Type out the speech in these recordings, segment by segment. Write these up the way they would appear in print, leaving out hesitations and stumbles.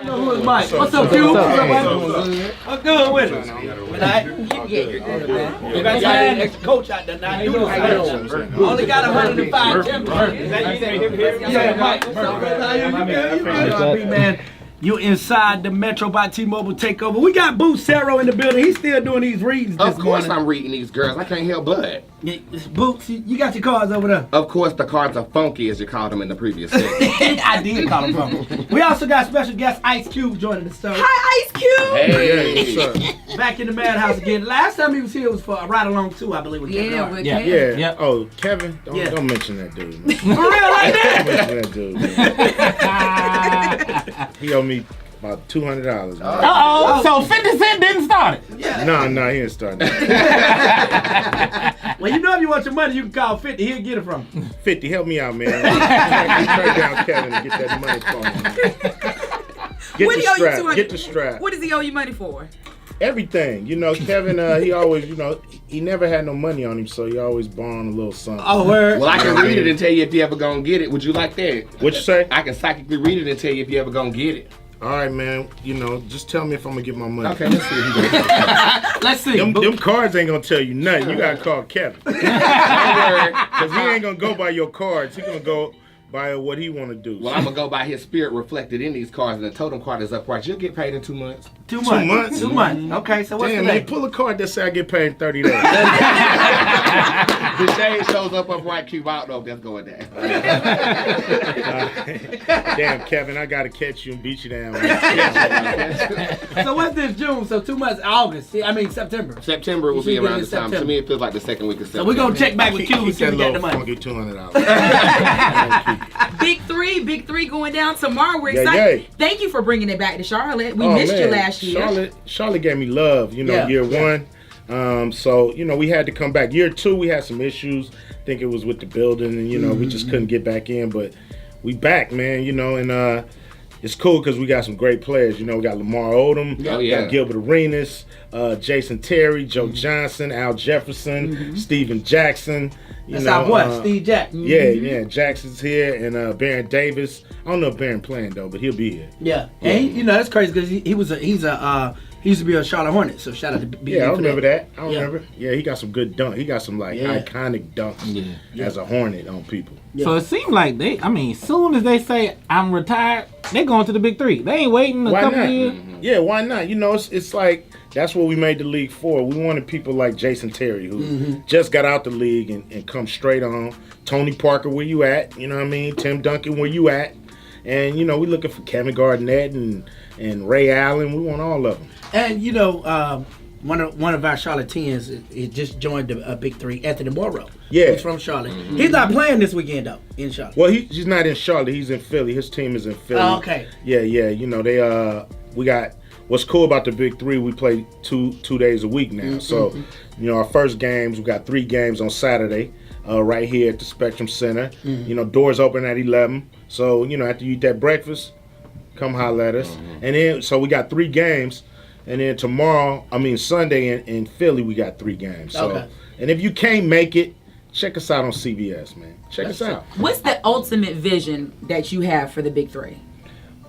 Who is Mike? What's up, Q? What's up, Mike? What's good with us? Yeah, you're good, man. You got an extra coach out there now. Only got 105 temperature. Is that you? Yeah, Mike. What's up, man? You good, man? You inside the Metro by T-Mobile takeover. We got Boo Cerro in the building. He's still doing these readings this morning. Of course I'm reading these girls. I can't help but. Boots, you got your cards over there. Of course the cards are funky as you called them in the previous segment. I did call them funky. We also got special guest Ice Cube joining the show. Hi, Ice Cube. Hey, what's up? Back in the Maddhouse again. Last time he was here was for a ride along too, I believe. With Kevin. Yeah. Oh, Kevin? Don't mention that dude, man. For real like that? Don't mention that dude, man. He owed me about $200. So 50 Cent didn't start it? Yeah. No, he didn't start it. Well, you know if you want your money, you can call 50. He'll get it from you. 50, help me out, man. Trade down Kevin and get that money for him. Get the strap. What does he owe you money for? Everything. You know, Kevin, he always, he never had no money on him, so he always borrowed a little something. Oh, word. Well, I can read it and tell you if you ever gonna get it. Would you like that? What you say? I can psychically read it and tell you if you ever gonna get it. All right, man. Just tell me if I'm gonna get my money. Okay, let's see. Let's see. Them cards ain't gonna tell you nothing. You gotta call Kevin. Because he ain't gonna go by your cards. He gonna go by what he wanna do. Well, I'm gonna go by his spirit reflected in these cards, and the totem card is upright. You'll get paid in 2 months. 2 months. 2 months? 2 months. Okay, so what's Damn, the man, name? pull a card that say I get paid in 30 days. The shade shows up upright, Cube. I don't know if that's going down. Damn, Kevin, I gotta catch you and beat you down. So what's this June? So 2 months, August. I mean September. September will be around this time. To me, it feels like the second week of September. So we're gonna check back with Q and see if we got the money. Funky $200. Big three going down tomorrow. We're excited. Yay. Thank you for bringing it back to Charlotte. We missed you last year. Charlotte gave me love, year one. So, we had to come back. Year two, we had some issues. I think it was with the building and, we just couldn't get back in. But we back, man, and it's cool because we got some great players. We got Lamar Odom, we got Gilbert Arenas, Jason Terry, Joe Johnson, Al Jefferson, Steven Jackson. That's our boy, Steve Jackson. Yeah, Jackson's here, and Baron Davis. I don't know if Baron playing though, but he'll be here. Yeah, and that's crazy because he used to be a Charlotte Hornet. So shout out to B. Yeah, I remember that. I remember. Yeah, he got some good dunks. He got some iconic dunks as a Hornet on people. Yeah. So it seems like soon as they say I'm retired, they going to the big three. They ain't waiting a couple years. Yeah, why not? It's like that's what we made the league for. We wanted people like Jason Terry, who just got out the league and come straight on. Tony Parker, where you at? You know what I mean? Tim Duncan, where you at? And we looking for Kevin Garnett and Ray Allen. We want all of them. And one of our Charlotte teens just joined the Big Three, Anthony Morrow. Yeah, he's from Charlotte. He's not playing this weekend though in Charlotte. Well, he's not in Charlotte. He's in Philly. His team is in Philly. Oh, okay. Yeah. They we got. What's cool about the Big Three? We play two days a week now. So, our first games, we got 3 games on Saturday, right here at the Spectrum Center. Doors open at 11. So, after you eat that breakfast, come holler at us. And then, so we got 3 games. And then Sunday in Philly, we got 3 games. So, and if you can't make it, check us out on CBS, man. Check us out. What's the ultimate vision that you have for the Big Three?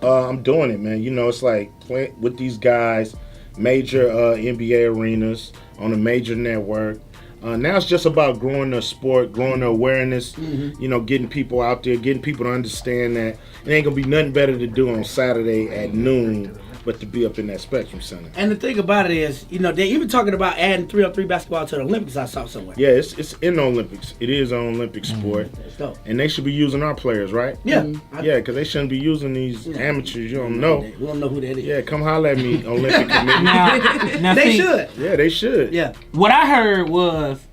I'm doing it, man. It's like playing with these guys, major NBA arenas on a major network. Now it's just about growing the sport, growing the awareness, getting people out there, getting people to understand that it ain't going to be nothing better to do on Saturday at noon but to be up in that Spectrum Center. And the thing about it is, they're even talking about adding 3-on-3 basketball to the Olympics. I saw somewhere. Yeah, it's in the Olympics. It is an Olympic sport. That's dope. And they should be using our players, right? Yeah. Yeah, because they shouldn't be using these amateurs. You don't know. We don't know who that is. Yeah, come holler at me, Olympic Committee. Now they see, should. Yeah, they should. Yeah. What I heard was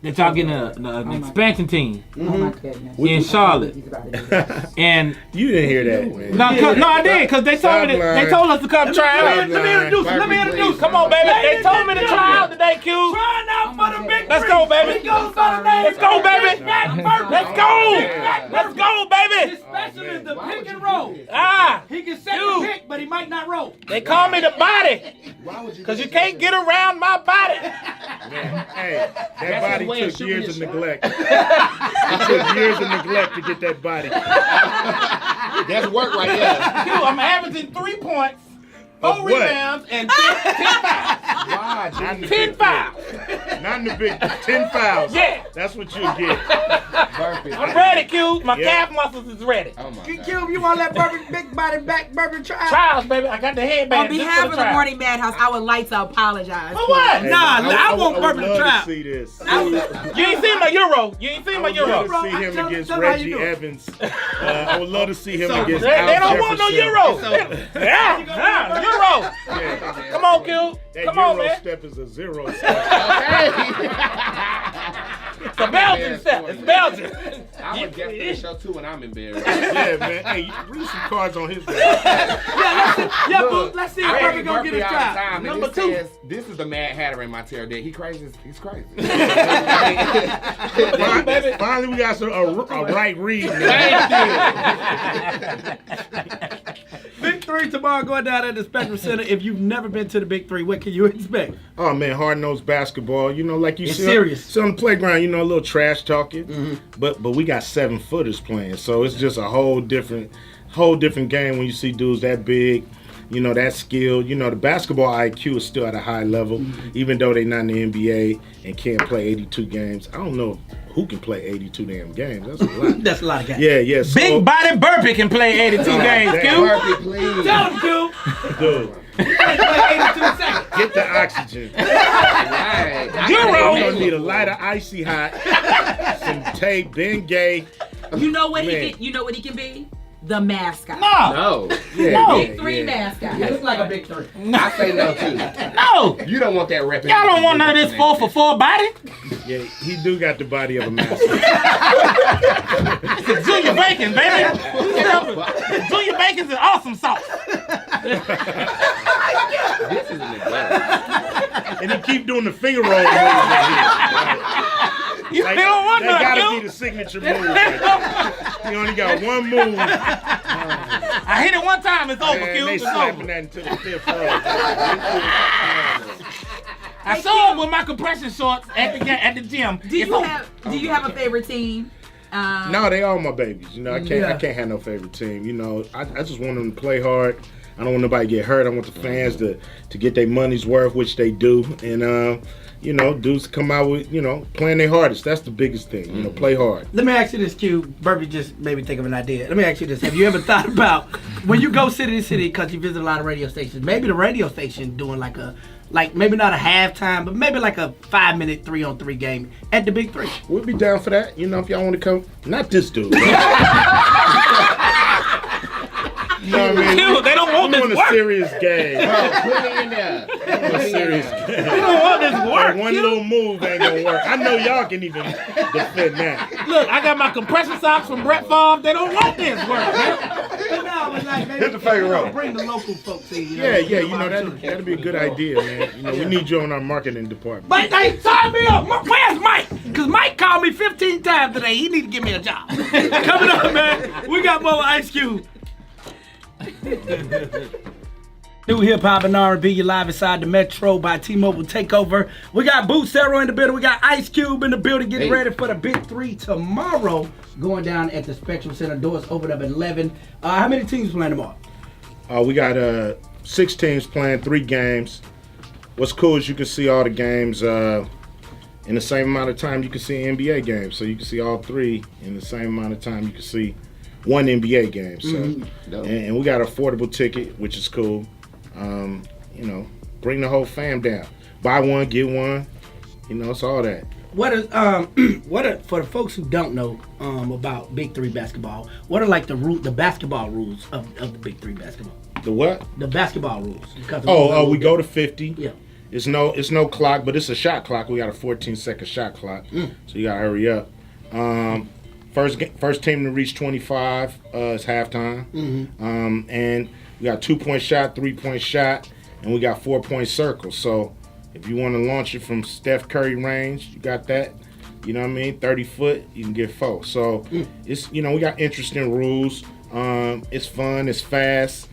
that y'all getting an expansion team in Charlotte. And you didn't hear that, man. No, I did, because they told us to come try out. Let me introduce. Come on, baby. They told me to try out today, Q. Trying out for the Big Three. Let's go, baby. He goes by the name. Let's go, baby. Let's go. Let's go, baby. His special is the pick and roll. He can set the pick, but he might not roll. They call me the body. Because you can't get around my body. Hey, that body took years of neglect. It took years of neglect to get that body. That's work right there. I'm averaging 3 points, 4 Of what? rebounds, and 10 fouls. Why, Not in the 10 big fouls. Not in the big 10 fouls. Yeah. That's what you get. Perfect. I'm ready, Q. My Yeah. calf muscles is ready. Oh my God. Cube, you want to let big body back Bourbon try? Trials, baby. I got the headband. On behalf of the Morning Madhouse, I would like to apologize. For what? Nah, I want Bourbon to to try. see this. You ain't seen my Euro. You ain't seen I my would love Euro. to see him Tell- against tell me how Reggie you do it. Evans. I would love to see him So, against They Al don't want no Jefferson. Euro. So- Yeah, Euro. Yeah. Come on, Q. That Come Euro on, man. step is a 0 step. It's a Belgian step. It's Belgian. I would get this show too when I'm embarrassed. Yeah, man. Hey, you read some cards on his. Yeah, boo, let's see if Bourbon gonna get his try. Number 2. This is the Mad Hatter in my tail deck. He's crazy. Finally, we got a right read. Now. Big 3 tomorrow going down at the Spectrum Center. If you've never been to the Big 3, what can you expect? Oh man, hard-nosed basketball. You know, like you It's see, serious. see on the playground. You know, a little trash talking. But we got 7-footers playing, so it's just a whole different game when you see dudes that big. You know, that skilled. You know, the basketball IQ is still at a high level, even though they're not in the NBA and can't play 82 games. I don't know who can play 82 damn games. That's a lot. That's a lot of guys. Yeah. So, Big body Burpee can play 82 games, damn. Q. Perfect, please. Tell him, Q. dude, Play 82 seconds. get the oxygen. Right. Euro. You're gonna need a lighter icy hot, some tape, Ben Gay. You know what Man. he can? You know what he can be? The mascot. No. No. No. Big 3 mascot. He looks like a Big 3. I say no too. No. You don't want that rep. Y'all don't want none of this 4-for-4 body. Yeah, he do got the body of a master. It's Junior Bacon, baby. Junior Bacon's an awesome sauce. This is an neglect. And he keep doing the finger roll moves right here. You Like, don't want that gotta none, be Q. the signature move. Right there. He only got one move, I hit it one time, it's over, and Q. they It's slapping over. that into the fifth row. I saw him with my compression shorts at the gym. Do you have a favorite team? No, they all my babies. You know, I can't have no favorite team. You know, I just want them to play hard. I don't want nobody to get hurt. I want the fans to get their money's worth, which they do. And you know, dudes come out with, you know, playing their hardest. That's the biggest thing. You know, play hard. Let me ask you this, Q. Burpee just made me think of an idea. Let me ask you this. Have you ever thought about when you go city to city, because you visit a lot of radio stations, maybe the radio station doing like maybe not a halftime, but maybe like a 5-minute 3-on-3 game at the Big 3? We'll be down for that. You know, if y'all want to come. Not this dude. You know what I mean? Q, they don't want We this want a work. serious game. Put it in there. A serious game. They don't want this work, That one Q. little move ain't gonna work. I know y'all can even defend that. Look, I got my compression socks from Brett Favre. They don't want this work, man. But no, it's like maybe Hit the finger roll. bring the local folks in. Yeah, you know that'd be a good idea, man. You know, we need you on our marketing department. Mike, hey, sign me up. Where's Mike? Because Mike called me 15 times today. He need to give me a job. Coming up, man. We got more Ice Cube. New hip hop and R&B, you live inside the Metro by T-Mobile Takeover. We got Boots Zero in the building. We got Ice Cube in the building, getting ready for the Big 3 tomorrow. Going down at the Spectrum Center. Doors open up at 11. How many teams playing tomorrow? We got 6 teams playing 3 games. What's cool is you can see all the games in the same amount of time you can see NBA games. So you can see all 3 in the same amount of time you can see one NBA game. So and we got an affordable ticket, which is cool. You know, bring the whole fam down. Buy one, get one. You know, it's all that. For the folks who don't know about Big 3 basketball, what are like the basketball rules of the Big 3 basketball? The what? The basketball rules. Because We go to 50. Yeah. It's no clock, but it's a shot clock. We got a 14-second shot clock, so you gotta hurry up. First team to reach 25 is halftime, and we got 2-point shot, 3-point shot, and we got 4-point circles. So if you want to launch it from Steph Curry range, you got that. You know what I mean? 30 foot, you can get 4. So it's, you know, we got interesting rules. It's fun, it's fast,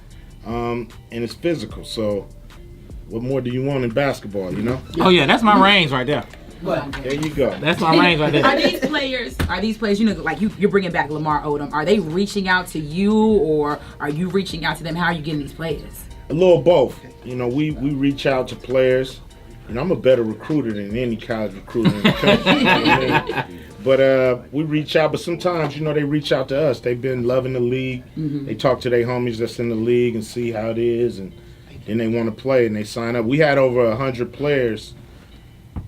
and it's physical. So what more do you want in basketball? You know? Oh yeah, that's my range right there. There you go. That's my range right Are there. these players, you know, like you're bringing back Lamar Odom, are they reaching out to you or are you reaching out to them? How are you getting these players? A little both. You know, we reach out to players. You know, I'm a better recruiter than any college recruiter in the country. You know what I mean? But we reach out. But sometimes, you know, they reach out to us. They've been loving the league. They talk to their homies that's in the league and see how it is, and then they want to play and they sign up. We had over 100 players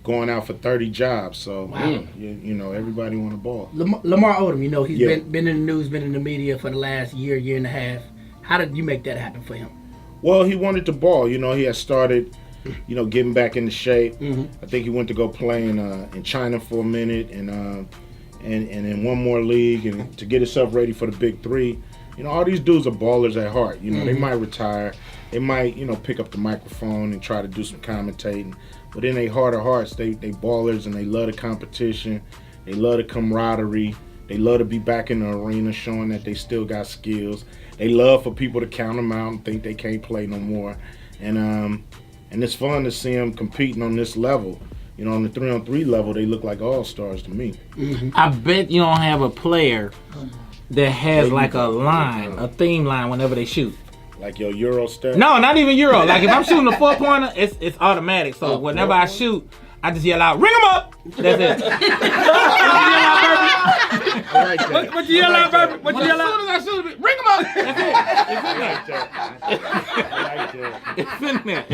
going out for 30 jobs. So, you know, everybody want a ball. Lamar Odom, you know, he's been in the news, been in the media for the last year and a half. How did you make that happen for him? Well, he wanted the ball. You know, he had started, you know, getting back into shape. I think he went to go play in China for a minute and in one more league and to get himself ready for the big three. You know, all these dudes are ballers at heart. You know, they might retire. They might, you know, pick up the microphone and try to do some commentating. But in their heart of hearts, they ballers and they love the competition. They love the camaraderie. They love to be back in the arena showing that they still got skills. They love for people to count them out and think they can't play no more. And it's fun to see them competing on this level. You know, on the 3-on-3 level, they look like all-stars to me. I bet you don't have a player that has like a theme line whenever they shoot. Like your Euro step? No, not even Euro. Like if I'm shooting a 4-pointer, it's automatic. So whenever I shoot, I just yell out, "Ring them up!" That's it. I like that. What you yell out, baby? What you yell out? As soon as I shoot it, ring them up. That's it. It's in there. I like that. It's in there.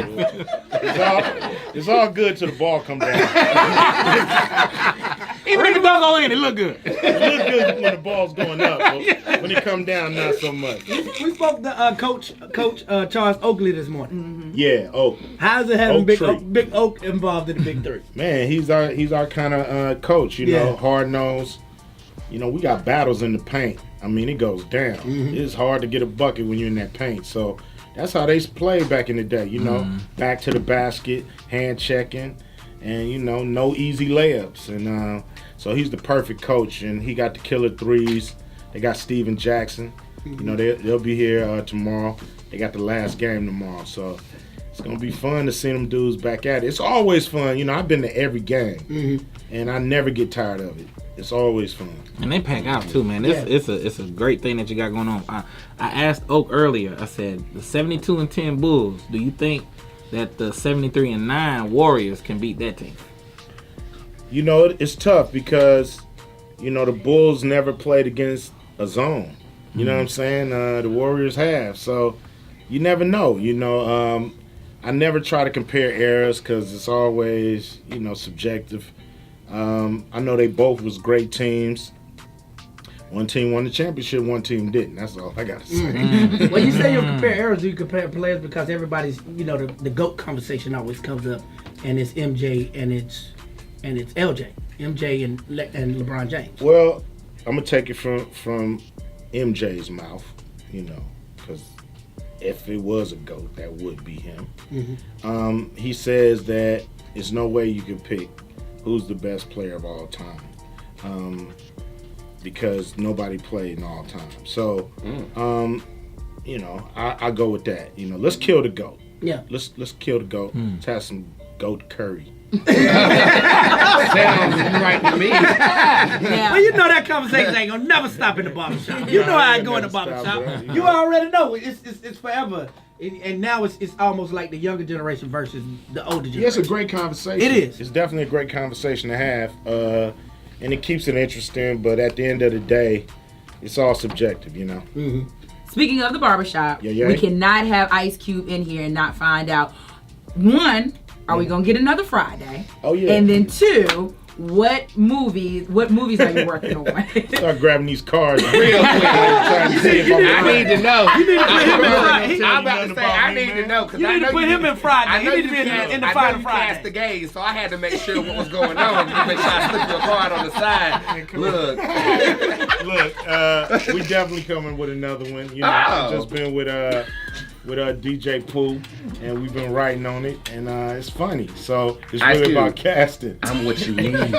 It's all good till the ball come down. Even if it don't go in, it look good. It looks good when the ball's going up, but when it come down, not so much. We spoke to Coach Charles Oakley this morning. Yeah. Oh, How's it having Oak Big Oak involved in the Big Three? man, he's our kind of coach. You know, hard nosed. You know, we got battles in the paint. I mean, it goes down. It's hard to get a bucket when you're in that paint. So that's how they played back in the day. You know, back to the basket, hand checking, and you know, no easy layups. And so he's the perfect coach, and he got the killer threes. They got Steven Jackson. You know, they'll be here tomorrow. They got the last game tomorrow, so it's gonna be fun to see them dudes back at it. It's always fun. You know, I've been to every game, and I never get tired of it. It's always fun. And they pack out too, man. It's a great thing that you got going on. I asked Oak earlier. I said the 72-10 Bulls. Do you think that the 73-9 Warriors can beat that team? You know, it's tough because you know the Bulls never played against a zone. You know what I'm saying? The Warriors have, so you never know. You know, I never try to compare eras because it's always, you know, subjective. I know they both was great teams. One team won the championship, one team didn't. That's all I got to say. When you say you compare eras, you compare players because everybody's, you know, the GOAT conversation always comes up, and it's MJ and it's LJ, MJ and LeBron James. Well, I'm gonna take it from MJ's mouth, you know, because if it was a GOAT, that would be him. He says that there's no way you can pick who's the best player of all time, because nobody played in all time. So, you know, I go with that. You know, let's kill the GOAT. Yeah. Let's kill the GOAT. Let's have some GOAT curry. Sounds right to me. Well, you know that conversation ain't gonna never stop in the barbershop. You know how I go in the barbershop. You already know it's forever. And now it's almost like the younger generation versus the older generation. Yeah, it's a great conversation. It is. It's definitely a great conversation to have, and it keeps it interesting. But at the end of the day, it's all subjective, you know. Speaking of the barbershop, we cannot have Ice Cube in here and not find out, one, are we gonna get another Friday? Oh yeah. And then two, what movies are you working on? Start grabbing these cards real quick. I need to know. You need to put him in Friday. I'm about to say I need to know because You need to put him in Friday. He need to be in the final Friday. Friday. The game, so I had to make sure what was going on. Make sure I slip your card on the side. Look, we definitely coming with another one. You know, I've just been with DJ Pooh, and we've been writing on it, and it's funny. So it's really about casting. I'm what you need. I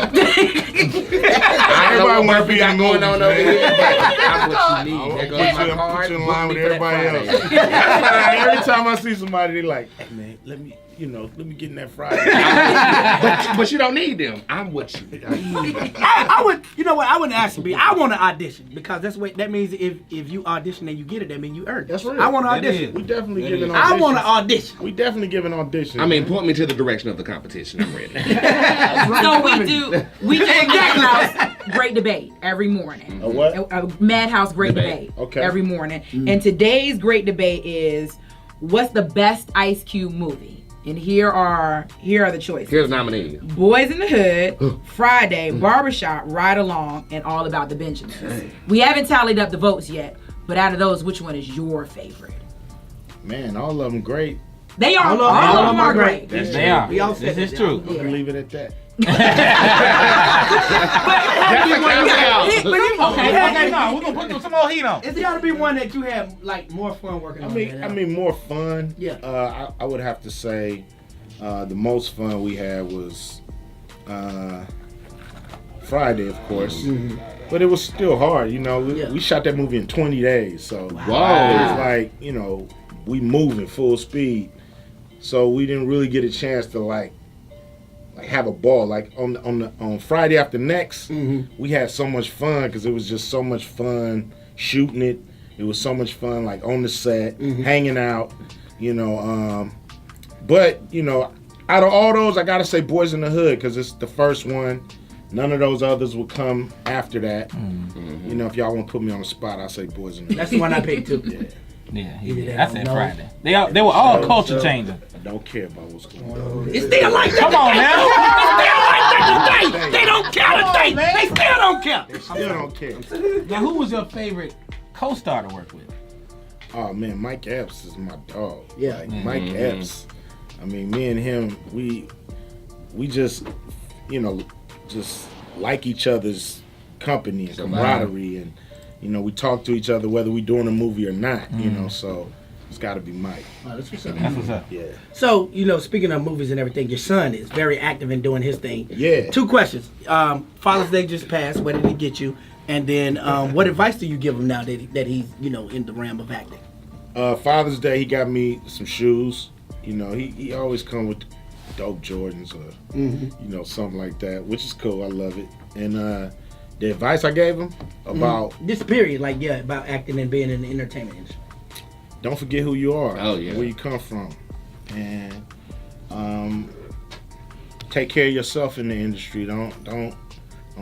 don't know what we got going on over here, but I'm what you need. There goes my card. Put you in line with everybody else. Every time I see somebody, they like, hey man, let me let me get in that Friday. but you don't need them. I'm with you. I would, you know what? I wouldn't ask to be. I want to audition because that means if you audition and you get it, that means you earned it. That's right. I want to audition. We definitely giving auditions. I want to audition. We definitely giving auditions. I mean, point me to the direction of the competition. I'm ready. So we do a Maddhouse Great Debate every morning. A what? A Maddhouse Great Debate. Okay. Every morning. And today's Great Debate is, what's the best Ice Cube movie? And here are the choices. Here's the nominees. Boys in the Hood, Friday, Barbershop, Ride Along, and All About the Benjamins. We haven't tallied up the votes yet, but out of those, which one is your favorite? Man, all of them great. They are. All of them are great. Yes, they are. We all This said is that. true. We can leave it at that. Okay, no, we're gonna put some more heat on. It's got to be one that you have like more fun working on. I mean, more fun. Yeah. I would have to say, the most fun we had was Friday, of course. But it was still hard, We shot that movie in 20 days, so Wow. it was like, we moving full speed, so we didn't really get a chance to like have a ball. Like on Friday after next, we had so much fun because it was just so much fun shooting it. It was so much fun like on the set, hanging out, But out of all those, I gotta say Boys in the Hood because it's the first one. None of those others will come after that. If y'all want to put me on the spot, I'll say Boys in the Hood. That's the one I picked too. Yeah, I said Friday. They were all culture changing. I don't care about what's going on. It's still like that. Come on now. It's still like that today. They don't care today. They still don't care. They still don't care. Now, who was your favorite co-star to work with? Oh man, Mike Epps is my dog. Yeah. Like, Mike Epps. I mean, me and him, we just, just like each other's company and camaraderie, and we talk to each other whether we doing a movie or not. So it's got to be Mike. Oh, that's what's up. That's what's up. Yeah. So, speaking of movies and everything, your son is very active in doing his thing. Yeah. 2 questions. Father's Day just passed. Where did he get you? And then, what advice do you give him now that he's, in the realm of acting? Father's Day, he got me some shoes. He always come with dope Jordans or something like that, which is cool. I love it. And the advice I gave him about this period, about acting and being in the entertainment industry. Don't forget who you are. Oh, yeah. Where you come from, and take care of yourself in the industry. Don't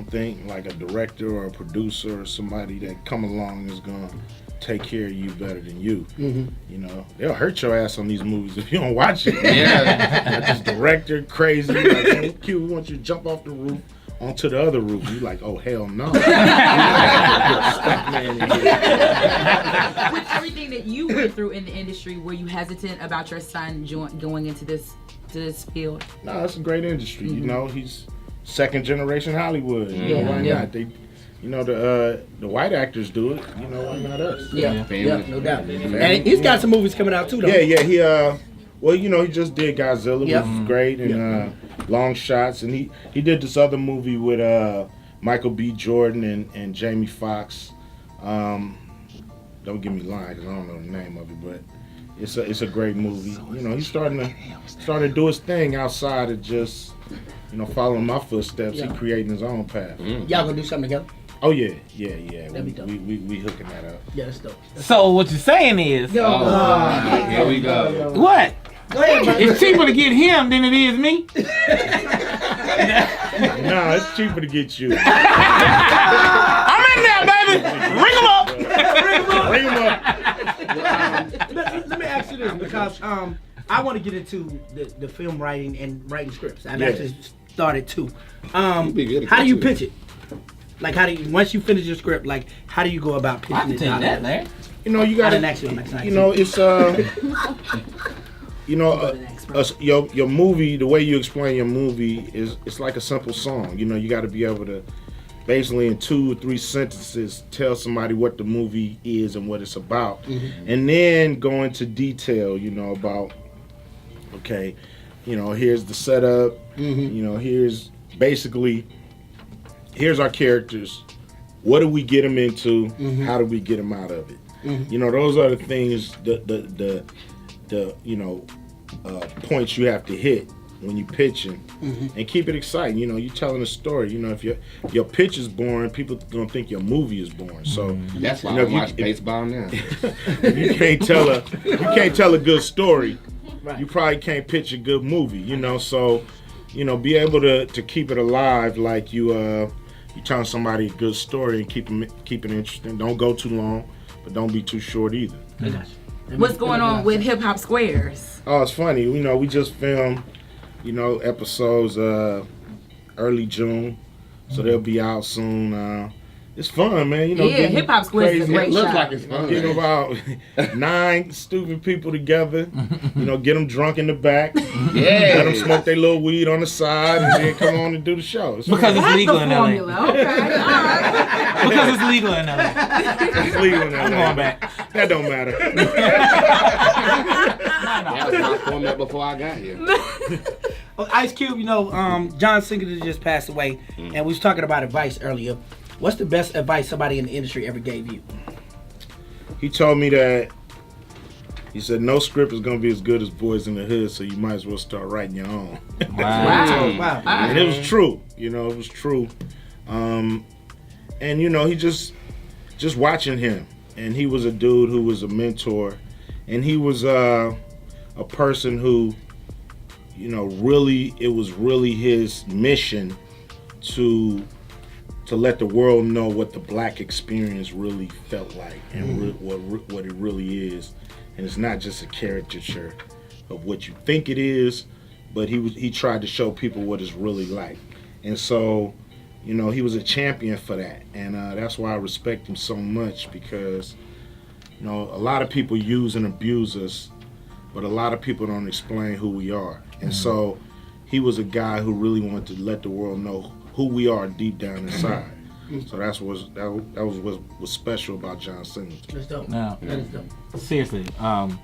think like a director or a producer or somebody that come along is gonna take care of you better than you. They'll hurt your ass on these movies if you don't watch it. Yeah. Like this director crazy. Like, hey, Q, we want you to jump off the roof onto the other roof. You like, oh hell no. You're a stunt man in here. With everything that you went through in the industry, were you hesitant about your son going into this field? No, it's a great industry. He's second generation Hollywood. Why not? They, the white actors do it. Why not us? Yeah, no doubt. And he's got some movies coming out too, though. Yeah. He he just did Godzilla, which was great, and Longshots, and he did this other movie with Michael B. Jordan and Jamie Foxx. Don't give me lying because I don't know the name of it, but it's a great movie. He's starting to do his thing outside of just following my footsteps. He creating his own path. Y'all gonna do something together? Oh yeah. That'd be dope. We hooking that up. Yeah, that's dope. So what you're saying is, Here we go. what? Go ahead, man. It's cheaper to get him than it is me. No, it's cheaper to get you. I'm in there, baby. Ring him up. Bring him up. Let me ask you this, because I want to get into the film writing and writing scripts. I've actually started too. How do you pitch it? Like, once you finish your script, like, how do you go about pitching it? Tell you that, man. You got to. It's your movie. The way you explain your movie it's like a simple song. You got to be able to basically in 2 or 3 sentences tell somebody what the movie is and what it's about, and then go into detail. About okay, here's the setup. Here's basically. Here's our characters. What do we get them into? How do we get them out of it? Those are the things. The points you have to hit when you pitching, and keep it exciting. You know, you telling a story. You know, if your pitch is boring, people gonna think your movie is boring. So That's why you know, I watch baseball now. you can't tell a good story. You probably can't pitch a good movie. You know, so you know, be able to keep it alive like you telling somebody a good story and keep it interesting. Don't go too long, but don't be too short either. What's going on with Hip Hop Squares? Oh, it's funny. You know, we just filmed, you know, episodes early June, so they'll be out soon. It's fun, man. You know, Yeah, Hip Hop Squares is a great Looks show. like it's fun. Getting about 9 stupid people together, you know, get them drunk in the back, Yeah. let them smoke their little weed on the side, and then come on and do the show. It's Because fun. it's That's legal the in LA. formula. Okay, all right. Because it's legal in LA. It's legal in I'm LA. going back. That don't matter. That was my format before I got here. Oh, Ice Cube, you know, John Singleton just passed away, and we was talking about advice earlier. What's the best advice somebody in the industry ever gave you? He told me that, he said, no script is going to be as good as Boys in the Hood, so you might as well start writing your own. Wow. Wow. And it was true. You know, it was true. And, you know, he just watching him. And he was a dude who was a mentor. And he was a person who, you know, really, it was really his mission to let the world know what the black experience really felt like and what it really is. And it's not just a caricature of what you think it is, but he tried to show people what it's really like. And so, you know, he was a champion for that. And that's why I respect him so much, because, you know, a lot of people use and abuse us, but a lot of people don't explain who we are. And so he was a guy who really wanted to let the world know who we are deep down inside. So that was what was special about John Singleton. That's dope. Now, That is dope. seriously, Don't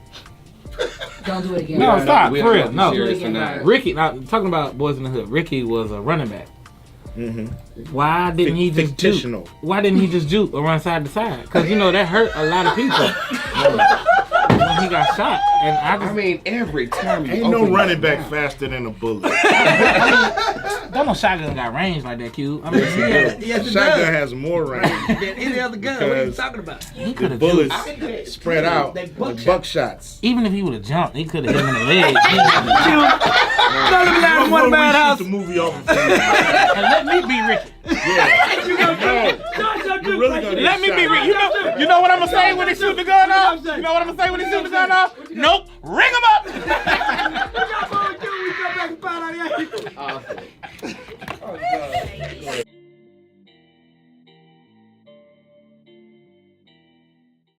do it again. No, stop, We for are real, not no. serious tonight. Ricky, now talking about Boys in the Hood, Ricky was a running back. Why didn't he just Fictional. juke? Why didn't he just juke or run side to side? Because you know that hurt a lot of people when he got shot. And I mean, every time you Ain't open no your running back mouth. faster than a bullet. don't know shotgun got range like that, Q. I mean, Yes, it Shotgun does. has more range. Than any other gun. What are you Because- talking about? he could have Bullets juked. spread out They like buckshot. buckshots. Even if he would have jumped, he could have hit him in the leg. No, let me down one Maddhouse. the movie off of And let me be Ricky. You really gonna Let me be Ricky. You know what I'm gonna say when they shoot the gun off? You know what I'm gonna say when they shoot the gun off? Nope, Ricky.